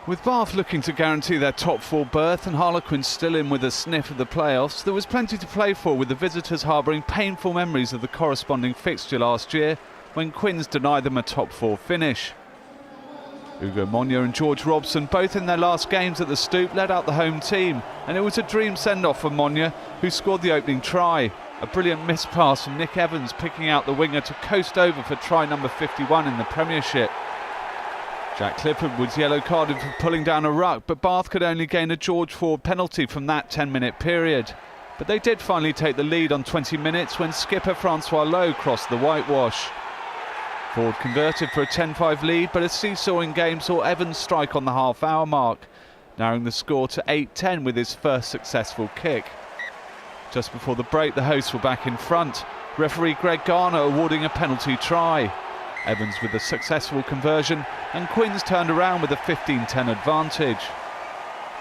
With Bath looking to guarantee their top four berth and Harlequins still in with a sniff of the playoffs, there was plenty to play for, with the visitors harbouring painful memories of the corresponding fixture last year when Quins denied them a top four finish. Ugo Monye and George Robson, both in their last games at the Stoop, led out the home team, and it was a dream send-off for Monye, who scored the opening try. A brilliant missed pass from Nick Evans, picking out the winger to coast over for try number 51 in the Premiership. Jack Clifford was yellow carded for pulling down a ruck, but Bath could only gain a George Ford penalty from that 10-minute period. But they did finally take the lead on 20 minutes when skipper Francois Lowe crossed the whitewash. Ford converted for a 10-5 lead, but a seesawing game saw Evans strike on the half-hour mark, narrowing the score to 8-10 with his first successful kick. Just before the break, the hosts were back in front, referee Greg Garner awarding a penalty try. Evans with a successful conversion, and Quins turned around with a 15-10 advantage.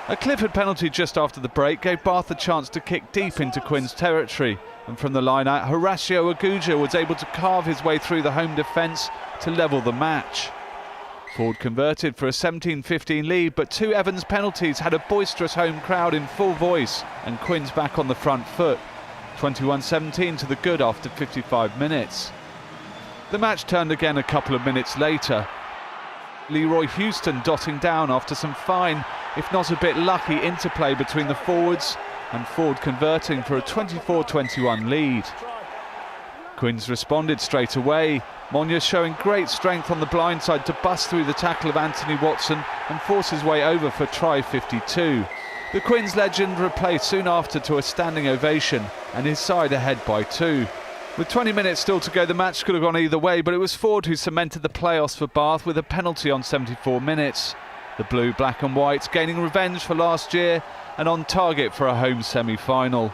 A Clifford penalty just after the break gave Bath a chance to kick deep into Quins territory, and from the line-out, Horacio Aguja was able to carve his way through the home defence to level the match. Ford converted for a 17-15 lead, but two Evans penalties had a boisterous home crowd in full voice, and Quins back on the front foot, 21-17 to the good after 55 minutes. The match turned again a couple of minutes later. Leroy Houston dotting down after some fine, if not a bit lucky, interplay between the forwards, and Ford converting for a 24-21 lead. Quins responded straight away, Monye showing great strength on the blind side to bust through the tackle of Anthony Watson and force his way over for try 52. The Quins legend replaced soon after to a standing ovation, and his side ahead by 2. With 20 minutes still to go, the match could have gone either way, but it was Ford who cemented the playoffs for Bath with a penalty on 74 minutes. The blue, black and whites gaining revenge for last year and on target for a home semi-final.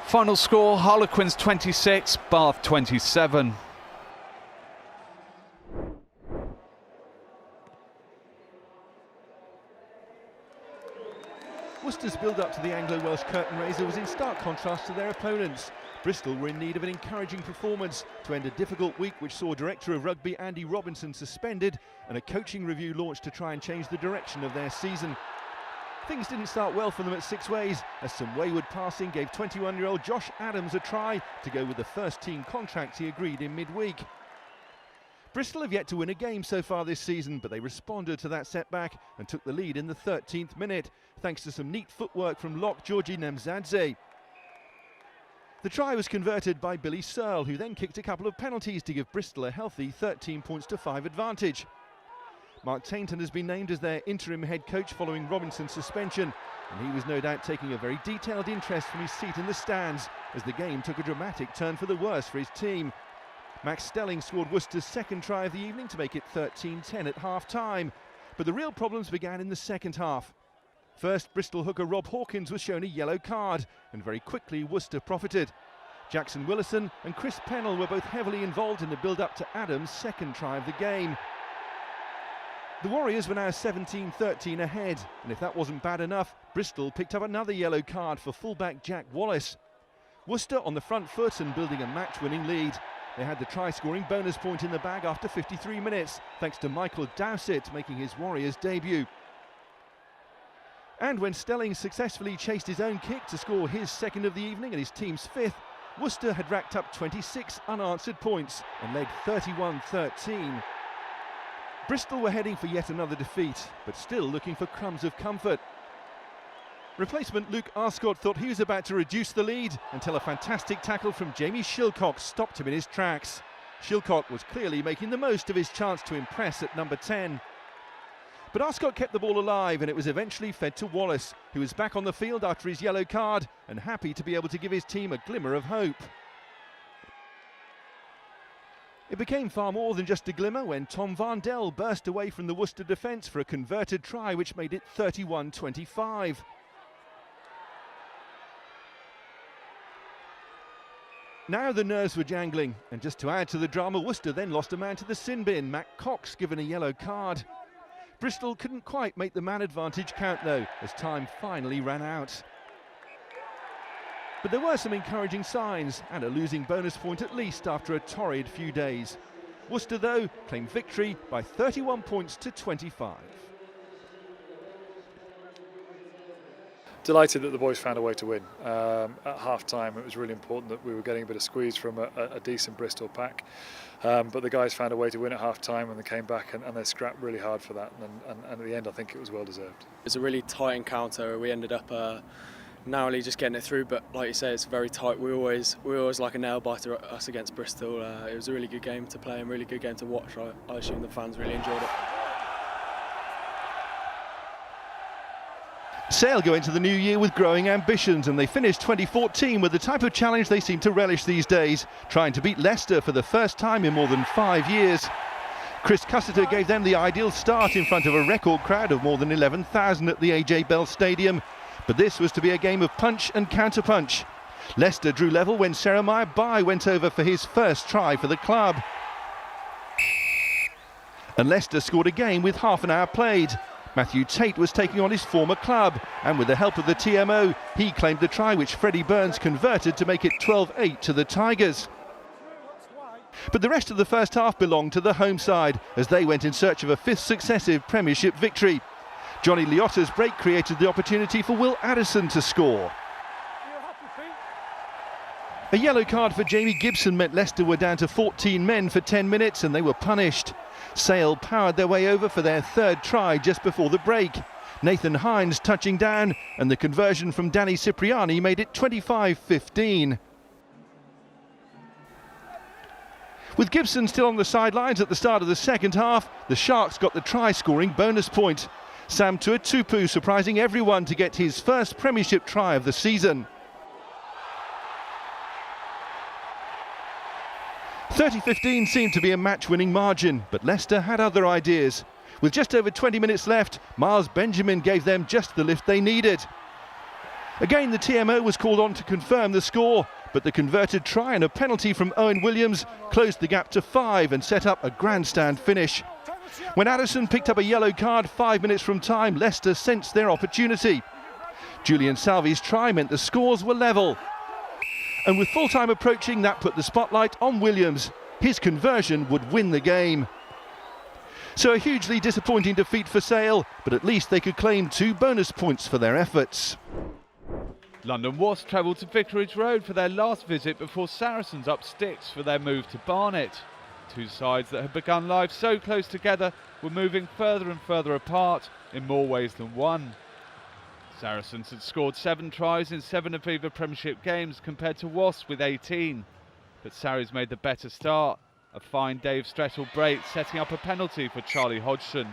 Final score, Harlequins 26, Bath 27. Worcester's build-up to the Anglo-Welsh curtain raiser was in stark contrast to their opponents. Bristol were in need of an encouraging performance to end a difficult week which saw Director of Rugby Andy Robinson suspended and a coaching review launched to try and change the direction of their season. Things didn't start well for them at Six Ways, as some wayward passing gave 21-year-old Josh Adams a try to go with the first-team contract he agreed in midweek. Bristol have yet to win a game so far this season, but they responded to that setback and took the lead in the 13th minute, thanks to some neat footwork from lock Georgie Nemzadze. The try was converted by Billy Searle, who then kicked a couple of penalties to give Bristol a healthy 13-5 advantage. Mark Tainton has been named as their interim head coach following Robinson's suspension, and he was no doubt taking a very detailed interest from his seat in the stands as the game took a dramatic turn for the worse for his team. Max Stelling scored Worcester's second try of the evening to make it 13-10 at half-time, but the real problems began in the second half. First, Bristol hooker Rob Hawkins was shown a yellow card, and very quickly Worcester profited. Jackson Willison and Chris Pennell were both heavily involved in the build-up to Adams' second try of the game. The Warriors were now 17-13 ahead, and if that wasn't bad enough, Bristol picked up another yellow card for fullback Jack Wallace. Worcester on the front foot and building a match-winning lead. They had the try-scoring bonus point in the bag after 53 minutes, thanks to Michael Dowsett making his Warriors debut. And when Stelling successfully chased his own kick to score his second of the evening and his team's fifth, Worcester had racked up 26 unanswered points and led 31-13. Bristol were heading for yet another defeat, but still looking for crumbs of comfort. Replacement Luke Arscott thought he was about to reduce the lead until a fantastic tackle from Jamie Shilcock stopped him in his tracks. Shilcock was clearly making the most of his chance to impress at number 10. But Arscott kept the ball alive, and it was eventually fed to Wallace, who was back on the field after his yellow card and happy to be able to give his team a glimmer of hope. It became far more than just a glimmer when Tom Varndell burst away from the Worcester defence for a converted try which made it 31-25. Now the nerves were jangling, and just to add to the drama, Worcester then lost a man to the sin bin, Matt Cox, given a yellow card. Bristol couldn't quite make the man advantage count though, as time finally ran out. But there were some encouraging signs, and a losing bonus point at least after a torrid few days. Worcester though claimed victory by 31 points to 25. Delighted that the boys found a way to win. At half-time it was really important that we were getting a bit of squeeze from a decent Bristol pack, but the guys found a way to win at half-time and they came back and they scrapped really hard for that, and at the end I think it was well deserved. It was a really tight encounter. We ended up narrowly just getting it through, but like you say, it's very tight. We always like a nail biter us against Bristol. It was a really good game to play and really good game to watch. I assume the fans really enjoyed it. Sale go into the new year with growing ambitions, and they finished 2014 with the type of challenge they seem to relish these days, trying to beat Leicester for the first time in more than 5 years. Chris Cussiter gave them the ideal start in front of a record crowd of more than 11,000 at the AJ Bell Stadium, but this was to be a game of punch and counter-punch. Leicester drew level when Jeremiah Bai went over for his first try for the club. And Leicester scored again with half an hour played. Matthew Tate was taking on his former club, and with the help of the TMO, he claimed the try which Freddie Burns converted to make it 12-8 to the Tigers. But the rest of the first half belonged to the home side, as they went in search of a fifth successive Premiership victory. Johnny Liotta's break created the opportunity for Will Addison to score. A yellow card for Jamie Gibson meant Leicester were down to 14 men for 10 minutes and they were punished. Sale powered their way over for their third try just before the break. Nathan Hines touching down, and the conversion from Danny Cipriani made it 25-15. With Gibson still on the sidelines at the start of the second half, the Sharks got the try-scoring bonus point. Sam Tuatupu surprising everyone to get his first Premiership try of the season. 30-15 seemed to be a match-winning margin, but Leicester had other ideas. With just over 20 minutes left, Miles Benjamin gave them just the lift they needed. Again, the TMO was called on to confirm the score, but the converted try and a penalty from Owen Williams closed the gap to 5 and set up a grandstand finish. When Addison picked up a yellow card 5 minutes from time, Leicester sensed their opportunity. Julian Salvi's try meant the scores were level. And with full-time approaching, that put the spotlight on Williams. His conversion would win the game. So a hugely disappointing defeat for Sale, but at least they could claim 2 bonus points for their efforts. London Wasps travelled to Vicarage Road for their last visit before Saracens up sticks for their move to Barnet. Two sides that had begun life so close together were moving further and further apart in more ways than one. Saracens had scored 7 tries in 7 Aviva Premiership games compared to Wasps with 18. But Sarries made the better start. A fine Dave Strettle break setting up a penalty for Charlie Hodgson.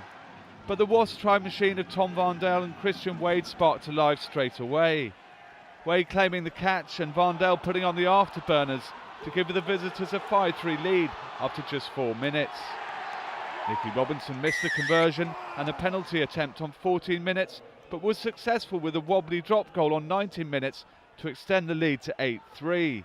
But the Wasps try machine of Tom Vandell and Christian Wade sparked to life straight away. Wade claiming the catch and Vandell putting on the afterburners to give the visitors a 5-3 lead after just 4 minutes. Nicky Robinson missed the conversion and the penalty attempt on 14 minutes, but was successful with a wobbly drop goal on 19 minutes to extend the lead to 8-3.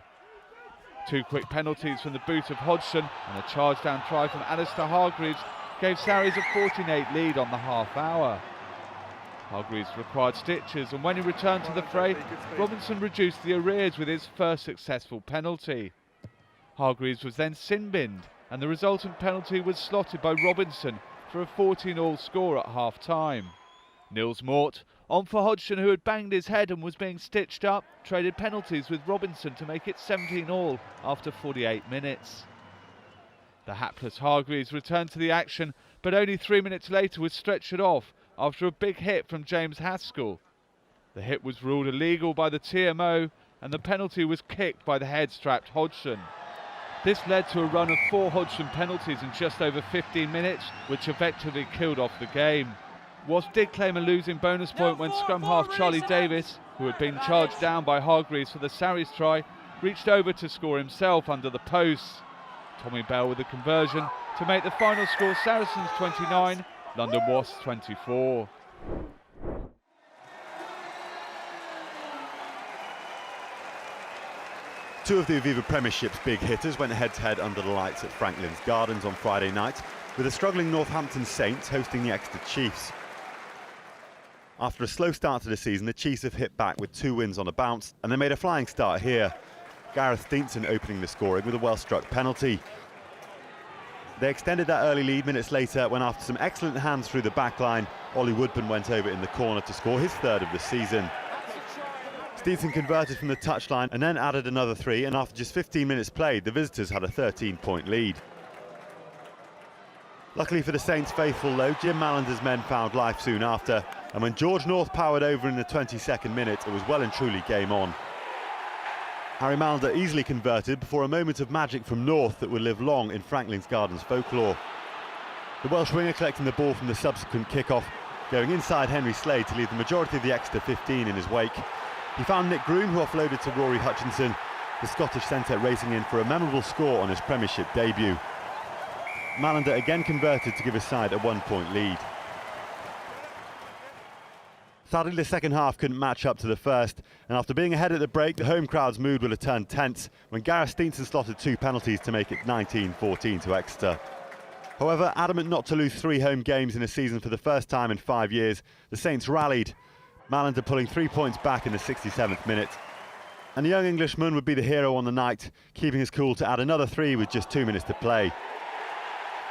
2 quick penalties from the boot of Hodgson and a charge down try from Alistair Hargreaves gave Sarries a 14-8 lead on the half hour. Hargreaves required stitches, and when he returned to the fray, Robinson reduced the arrears with his first successful penalty. Hargreaves was then sin-binned, and the resultant penalty was slotted by Robinson for a 14-all score at half-time. Nils Mort, on for Hodgson, who had banged his head and was being stitched up, traded penalties with Robinson to make it 17-all after 48 minutes. The hapless Hargreaves returned to the action, but only 3 minutes later was stretchered off after a big hit from James Haskell. The hit was ruled illegal by the TMO and the penalty was kicked by the head-strapped Hodgson. This led to a run of 4 Hodgson penalties in just over 15 minutes, which effectively killed off the game. Wasps did claim a losing bonus point when scrum half Charlie Davis, who had been charged down by Hargreaves for the Sarries try, reached over to score himself under the posts. Tommy Bell with the conversion to make the final score Saracens 29, London Wasps 24. Two of the Aviva Premiership's big hitters went head-to-head under the lights at Franklin's Gardens on Friday night, with the struggling Northampton Saints hosting the Exeter Chiefs. After a slow start to the season, the Chiefs have hit back with 2 wins on a bounce, and they made a flying start here. Gareth Steenson opening the scoring with a well-struck penalty. They extended that early lead minutes later when, after some excellent hands through the back line, Ollie Woodburn went over in the corner to score his 3rd of the season. Stevenson converted from the touchline and then added another 3, and after just 15 minutes played, the visitors had a 13-point lead. Luckily for the Saints faithful though, Jim Mallander's men found life soon after, and when George North powered over in the 22nd minute, it was well and truly game on. Harry Mallander easily converted before a moment of magic from North that would live long in Franklin's Gardens folklore. The Welsh winger collecting the ball from the subsequent kick-off, going inside Henry Slade to leave the majority of the extra 15 in his wake. He found Nick Groom, who offloaded to Rory Hutchinson, the Scottish centre racing in for a memorable score on his Premiership debut. Mallander again converted to give his side a 1-point lead. Sadly, the second half couldn't match up to the first, and after being ahead at the break, the home crowd's mood will have turned tense when Gareth Steenson slotted 2 penalties to make it 19-14 to Exeter. However, adamant not to lose 3 home games in a season for the first time in 5 years, the Saints rallied, Mallander pulling 3 points back in the 67th minute. And the young Englishman would be the hero on the night, keeping his cool to add another 3 with just 2 minutes to play.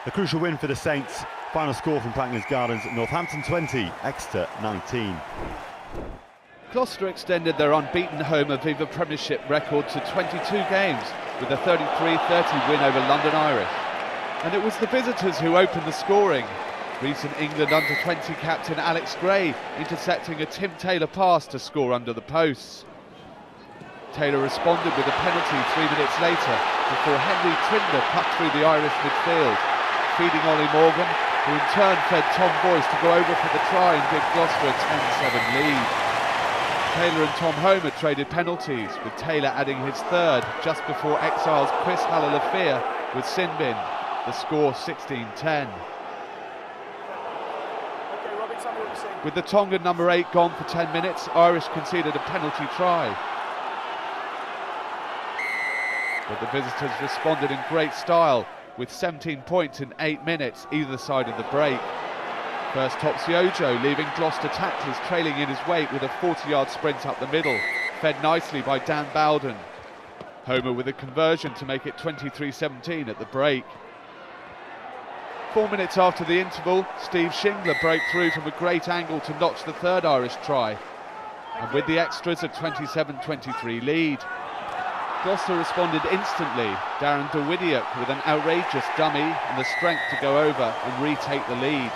A crucial win for the Saints. Final score from Franklin's Gardens, Northampton 20, Exeter 19. Gloucester extended their unbeaten home Aviva Premiership record to 22 games with a 33-30 win over London Irish. And it was the visitors who opened the scoring. Recent England under-20 captain Alex Gray intercepting a Tim Taylor pass to score under the posts. Taylor responded with a penalty 3 minutes later before Henry Trinder cut through the Irish midfield, feeding Ollie Morgan, who in turn fed Tom Boyce to go over for the try and give Gloucester a 10-7 lead. Taylor and Tom Homer traded penalties, with Taylor adding his 3rd just before Exiles' Chris Haller-Lafia with sin bin, the score 16-10. With the Tongan number 8 gone for 10 minutes, Irish conceded a penalty try. But the visitors responded in great style, with 17 points in 8 minutes either side of the break. First Topsiojo leaving Gloucester tacklers trailing in his wake with a 40-yard sprint up the middle, fed nicely by Dan Bowden. Homer with a conversion to make it 23-17 at the break. 4 minutes after the interval, Steve Shingler broke through from a great angle to notch the 3rd Irish try. And with the extras, a 27-23 lead. Gloucester responded instantly, Darren de Widiak with an outrageous dummy and the strength to go over and retake the lead.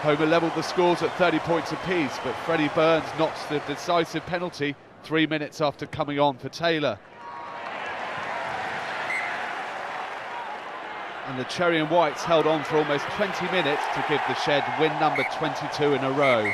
Homer levelled the scores at 30 points apiece, but Freddie Burns notched the decisive penalty 3 minutes after coming on for Taylor. And the Cherry and Whites held on for almost 20 minutes to give the Shed win number 22 in a row.